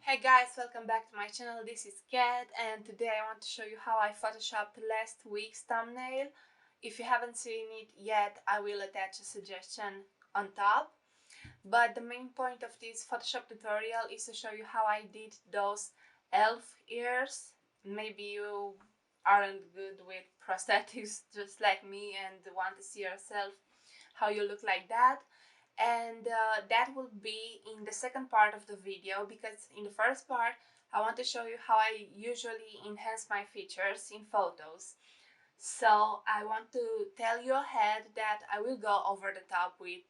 Hey guys, welcome back to my channel. This is Kat, and today I want to show you how I photoshopped last week's thumbnail. If you haven't seen it yet, I will attach a suggestion on top. But the main point of this Photoshop tutorial is to show you how I did those elf ears. Maybe you aren't good with prosthetics just like me and want to see yourself how you look like that. And that will be in the second part of the video, because in the first part I want to show you how I usually enhance my features in photos. So I want to tell you ahead that I will go over the top with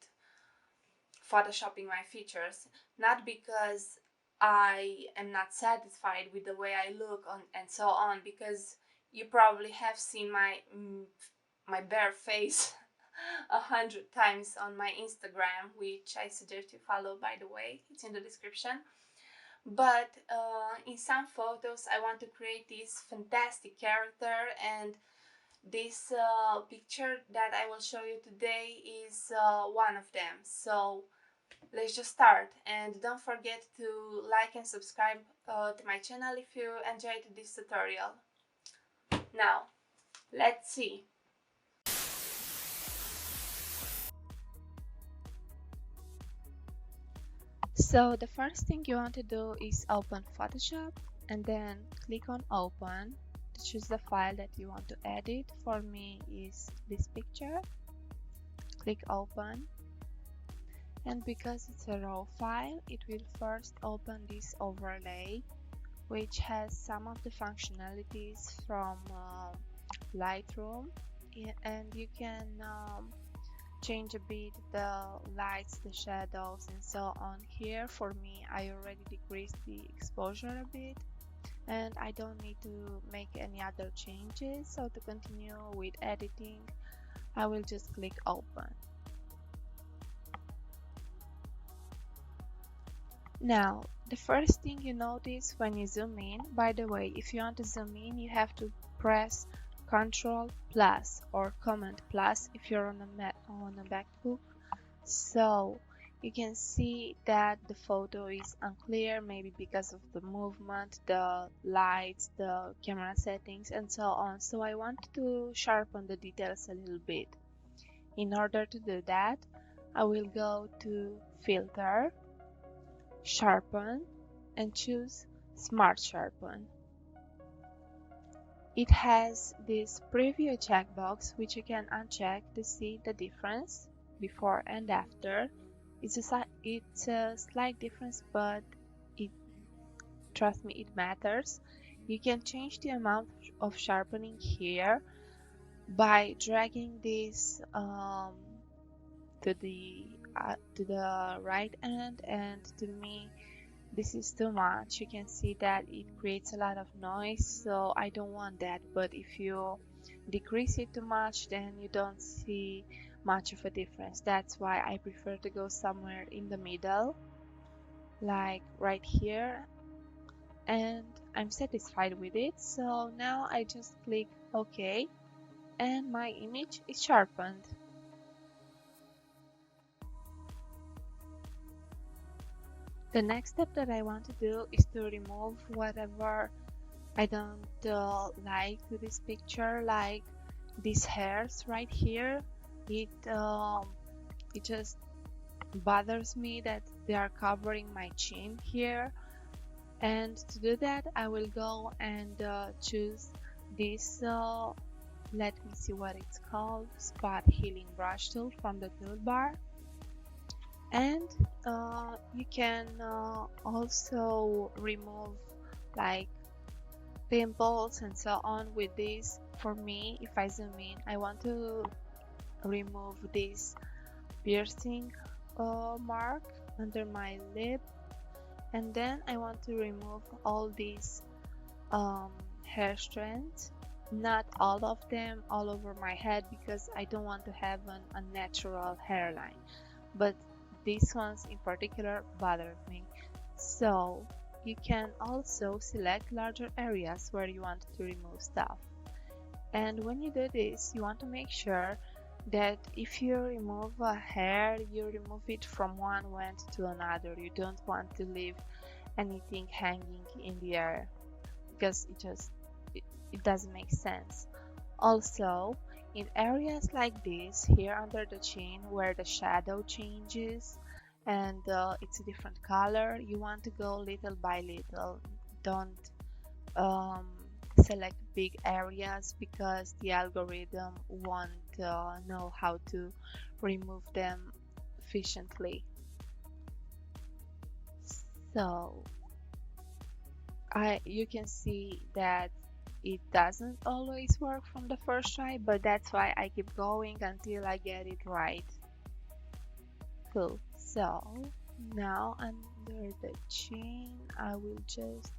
photoshopping my features, not because I am not satisfied with the way I look on and so on, because you probably have seen my bare face 100 times on my Instagram, which I suggest you follow, by the way. It's in the description. But in some photos I want to create this fantastic character, and this picture that I will show you today is one of them. So let's just start, and don't forget to like and subscribe to my channel if you enjoyed this tutorial. Now let's see. So the first thing you want to do is open Photoshop and then click on open to choose the file that you want to edit. For me is this picture. Click open, and because it's a raw file, it will first open this overlay, which has some of the functionalities from Lightroom, and you can change a bit the lights, the shadows, and so on. Here for me, I already decreased the exposure a bit, and I don't need to make any other changes. So to continue with editing, I will just click open. Now the first thing you notice when you zoom in, by the way, if you want to zoom in, you have to press Control plus or Command plus if you're on a MacBook. So you can see that the photo is unclear, maybe because of the movement, the lights, the camera settings, and so on. So I want to sharpen the details a little bit. In order to do that, I will go to Filter, Sharpen, and choose Smart Sharpen. It has this preview checkbox, which you can uncheck to see the difference before and after. It's a slight difference, but trust me, it matters. You can change the amount of sharpening here by dragging this to the right end, and to me this is too much. You can see that it creates a lot of noise, so I don't want that. But if you decrease it too much, then you don't see much of a difference. That's why I prefer to go somewhere in the middle, like right here, and I'm satisfied with it. So now I just click OK, and my image is sharpened. The next step that I want to do is to remove whatever I don't like to this picture, like these hairs right here. It just bothers me that they are covering my chin here. And to do that, I will go and choose this let me see what it's called, spot healing brush tool from the toolbar. And you can also remove like pimples and so on with this. For me, if I zoom in, I want to remove this piercing mark under my lip, and then I want to remove all these hair strands, not all of them all over my head, because I don't want to have an unnatural hairline, but these ones in particular bother me. So you can also select larger areas where you want to remove stuff. And when you do this, you want to make sure that if you remove a hair, you remove it from one end to another. You don't want to leave anything hanging in the air, because it doesn't make sense. Also, in areas like this here under the chin where the shadow changes and it's a different color, you want to go little by little. Don't um, select big areas because the algorithm won't know how to remove them efficiently. So you can see that it doesn't always work from the first try, but that's why I keep going until I get it right. Cool. So now under the chin, I will just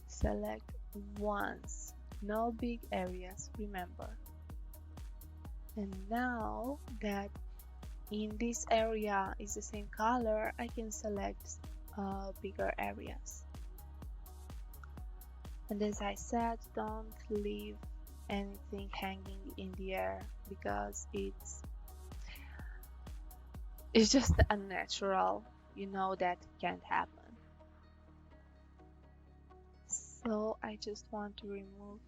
select once, no big areas, remember. And now that in this area is the same color, I can select bigger areas. And as I said, don't leave anything hanging in the air because it's just unnatural. You know that can't happen. So I just want to remove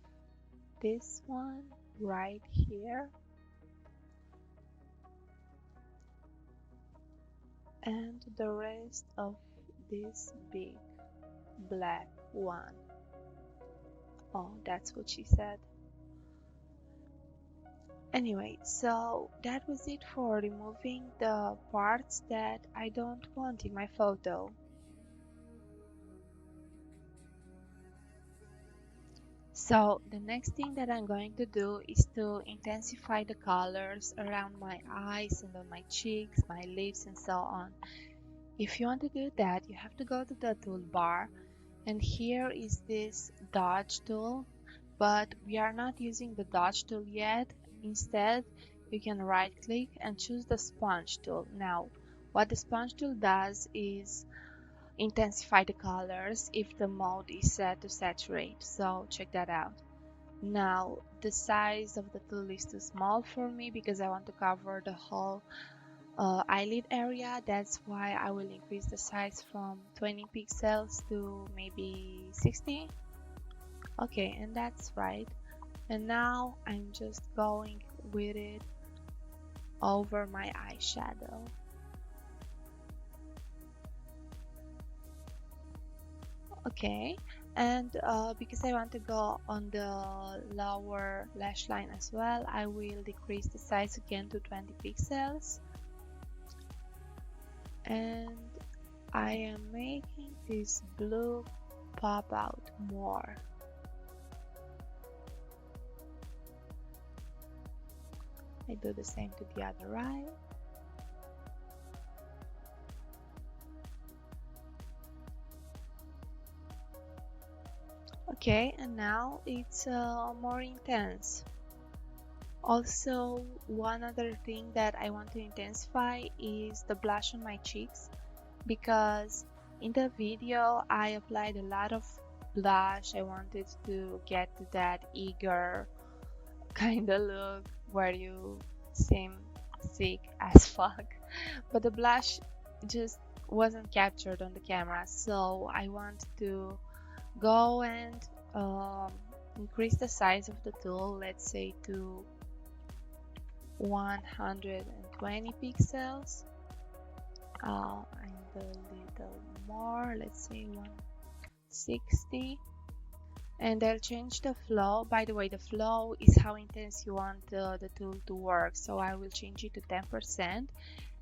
this one right here and the rest of this big black one. Oh, that's what she said. Anyway, so that was it for removing the parts that I don't want in my photo. So the next thing that I'm going to do is to intensify the colors around my eyes and on my cheeks, my lips and so on. If you want to do that, you have to go to the toolbar, and here is this dodge tool, but we are not using the dodge tool yet. Instead, you can right click and choose the sponge tool. Now, what the sponge tool does is intensify the colors if the mode is set to saturate, so check that out. Now, the size of the tool is too small for me because I want to cover the whole eyelid area. That's why I will increase the size from 20 pixels to maybe 60. Okay, and that's right. And now I'm just going with it over my eyeshadow. Okay, and because I want to go on the lower lash line as well, I will decrease the size again to 20 pixels. And I am making this blue pop out more. I do the same to the other eye. Okay, and now it's more intense. Also, one other thing that I want to intensify is the blush on my cheeks, because in the video I applied a lot of blush. I wanted to get to that eager kind of look where you seem sick as fuck, but the blush just wasn't captured on the camera, so I want to go and increase the size of the tool, let's say to 120 pixels, and a little more, let's say 160, and I'll change the flow. By the way, the flow is how intense you want the tool to work, so I will change it to 10%,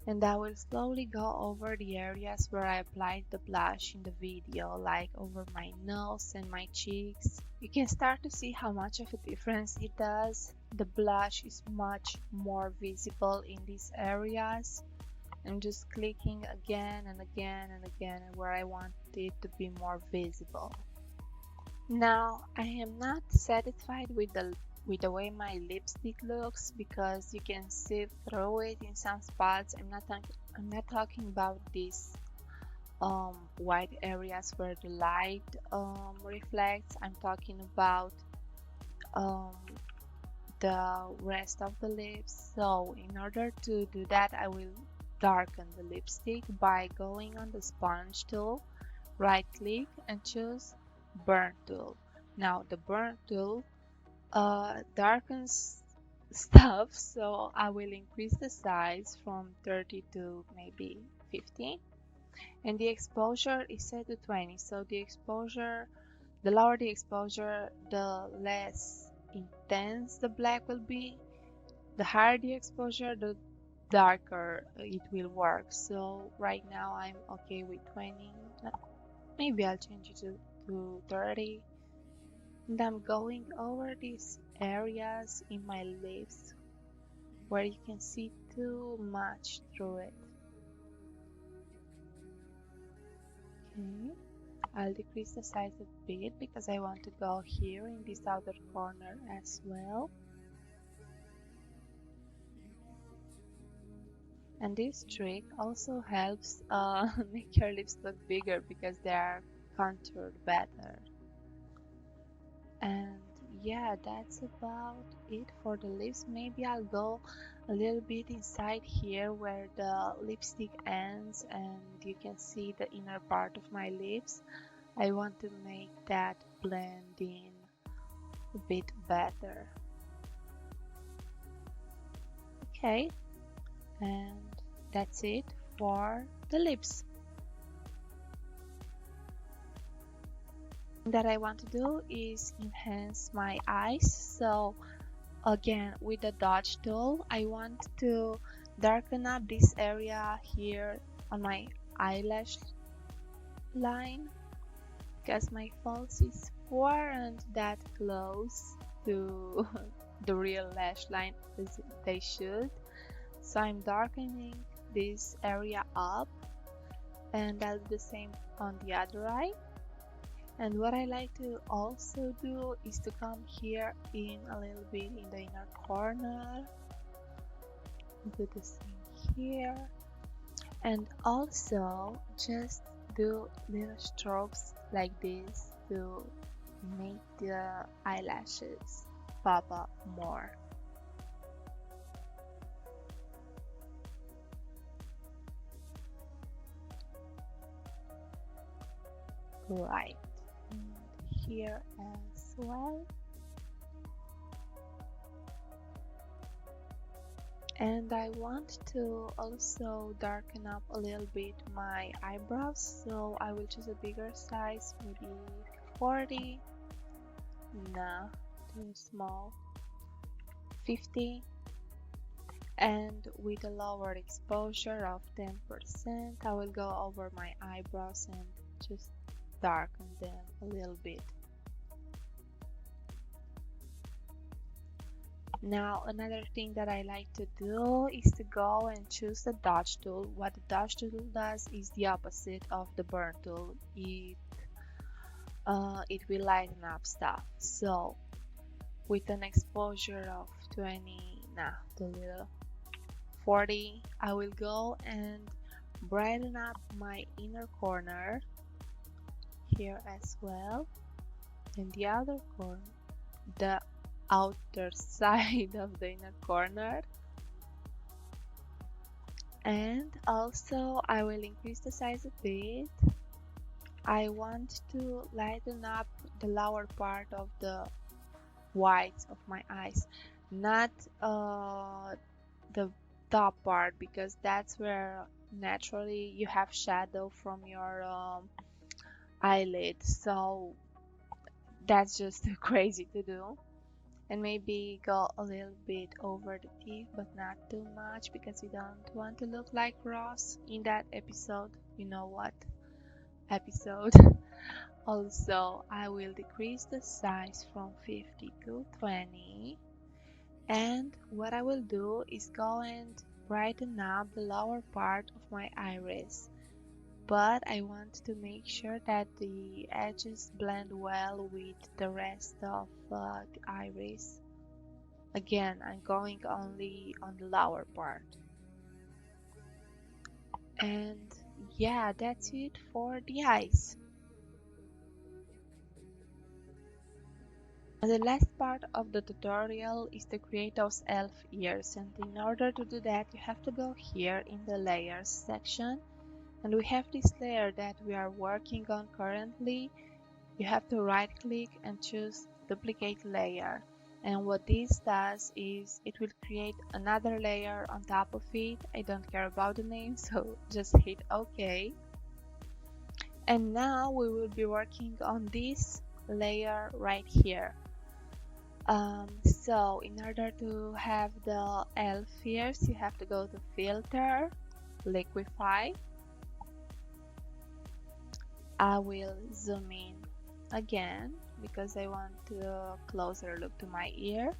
and I will slowly go over the areas where I applied the blush in the video, like over my nose and my cheeks. You can start to see how much of a difference it does. The blush is much more visible in these areas. I'm just clicking again and again and again where I want it to be more visible. Now, I am not satisfied with the way my lipstick looks because you can see through it in some spots. I'm not talking about these white areas where the light reflects. I'm talking about the rest of the lips. So in order to do that, I will darken the lipstick by going on the sponge tool, right click and choose burn tool. Now the burn tool darkens stuff, so I will increase the size from 30 to maybe 15, and the exposure is set to 20. So the exposure, the lower the exposure, the less intense the black will be. The higher the exposure, the darker it will work. So right now I'm okay with 20. Maybe I'll change it to 30. And I'm going over these areas in my lips where you can see too much through it. Okay, I'll decrease the size a bit because I want to go here in this outer corner as well. And this trick also helps make your lips look bigger because they are contoured better. And yeah, that's about it for the lips. Maybe I'll go a little bit inside here where the lipstick ends and you can see the inner part of my lips. I want to make that blend in a bit better. Okay, and that's it for the lips. That I want to do is enhance my eyes. So again, with the dodge tool, I want to darken up this area here on my eyelash line because my falsies weren't that close to the real lash line as they should. So I'm darkening this area up, and I'll do the same on the other eye. And what I like to also do is to come here in a little bit in the inner corner, do the same here, and also just do little strokes like this to make the eyelashes pop up more. Right, and here as well. And I want to also darken up a little bit my eyebrows, so I will choose a bigger size, maybe 40. Nah, too small. 50. And with a lower exposure of 10%, I will go over my eyebrows and just darken them a little bit. Now another thing that I like to do is to go and choose the dodge tool. What the dodge tool does is the opposite of the burn tool. It will lighten up stuff. So with an exposure of 20, too little, 40, I will go and brighten up my inner corner here as well, and the other corner, the outer side of the inner corner. And also I will increase the size a bit. I want to lighten up the lower part of the whites of my eyes, not the top part, because that's where naturally you have shadow from your eyelid, so that's just crazy to do. And maybe go a little bit over the teeth, but not too much, because you don't want to look like Ross in that episode. You know what episode? Also, I will decrease the size from 50 to 20. And what I will do is go and brighten up the lower part of my iris. But I want to make sure that the edges blend well with the rest of the iris. Again, I'm going only on the lower part. And yeah, that's it for the eyes. And the last part of the tutorial is to create those elf ears, and in order to do that you have to go here in the layers section And we have this layer that we are working on currently. You have to right click and choose duplicate layer. And what this does is it will create another layer on top of it. I don't care about the name, so just hit OK. And now we will be working on this layer right here. So in order to have the elf ears, you have to go to Filter, Liquify. I will zoom in again because I want a closer look to my ear.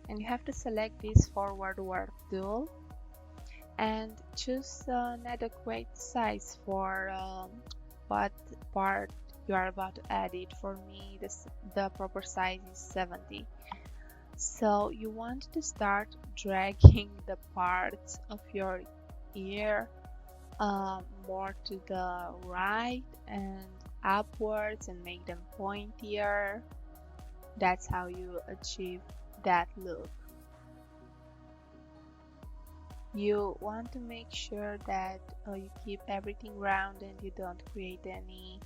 And you have to select this forward warp tool and choose an adequate size for what part you are about to add it. For me, the proper size is 70. So you want to start dragging the parts of your ear more to the right and upwards and make them pointier. That's how you achieve that look. You want to make sure that you keep everything round and you don't create any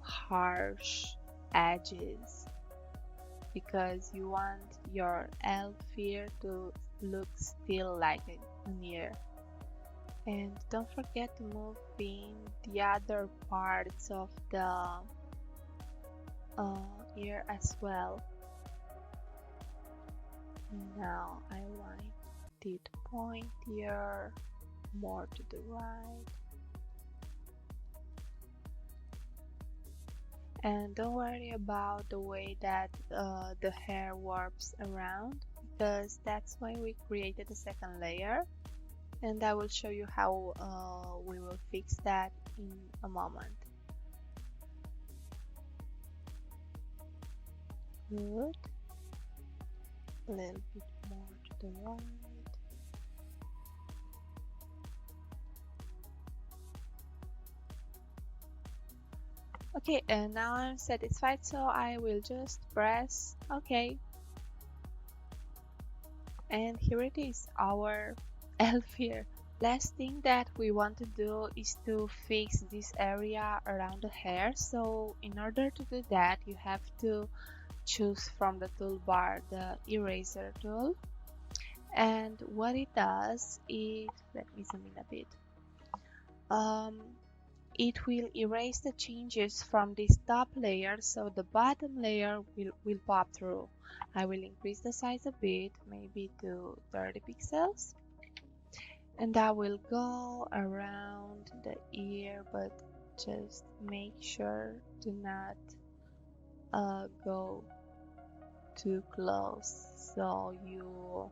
harsh edges, because you want your elf ear to look still like an ear. And don't forget to move in the other parts of the ear as well. Now I want it pointier, more to the right. And don't worry about the way that the hair warps around, because that's why we created a second layer. And I will show you how we will fix that in a moment. Good. A little bit more to the right. Okay, and now I'm satisfied, so I will just press OK. And here it is, our elf ear. Last thing that we want to do is to fix this area around the hair. So in order to do that, you have to choose from the toolbar the eraser tool. And what it does is, let me zoom in a bit. It will erase the changes from this top layer, so the bottom layer will pop through. I will increase the size a bit, maybe to 30 pixels. And I will go around the ear, but just make sure to not go too close so you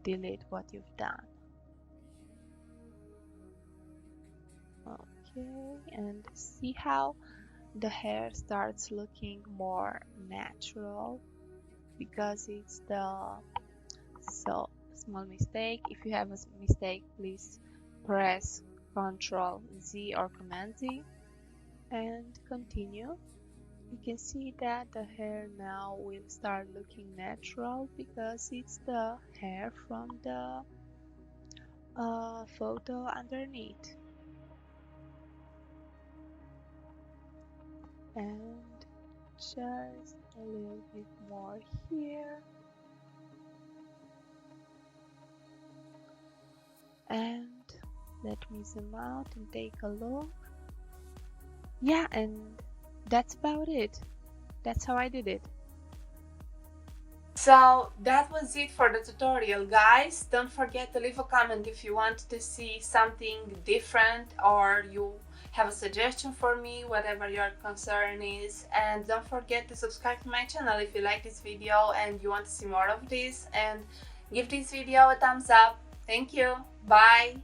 delete what you've done. Okay, and see how the hair starts looking more natural because it's the small mistake. If you have a mistake, please press Ctrl Z or Command Z and continue. You can see that the hair now will start looking natural because it's the hair from the photo underneath. And just a little bit more here. And let me zoom out and take a look. Yeah, and that's about it. That's how I did it. So that was it for the tutorial, guys. Don't forget to leave a comment if you want to see something different or you have a suggestion for me, whatever your concern is. And don't forget to subscribe to my channel if you like this video and you want to see more of this, and give this video a thumbs up. Thank you. Bye.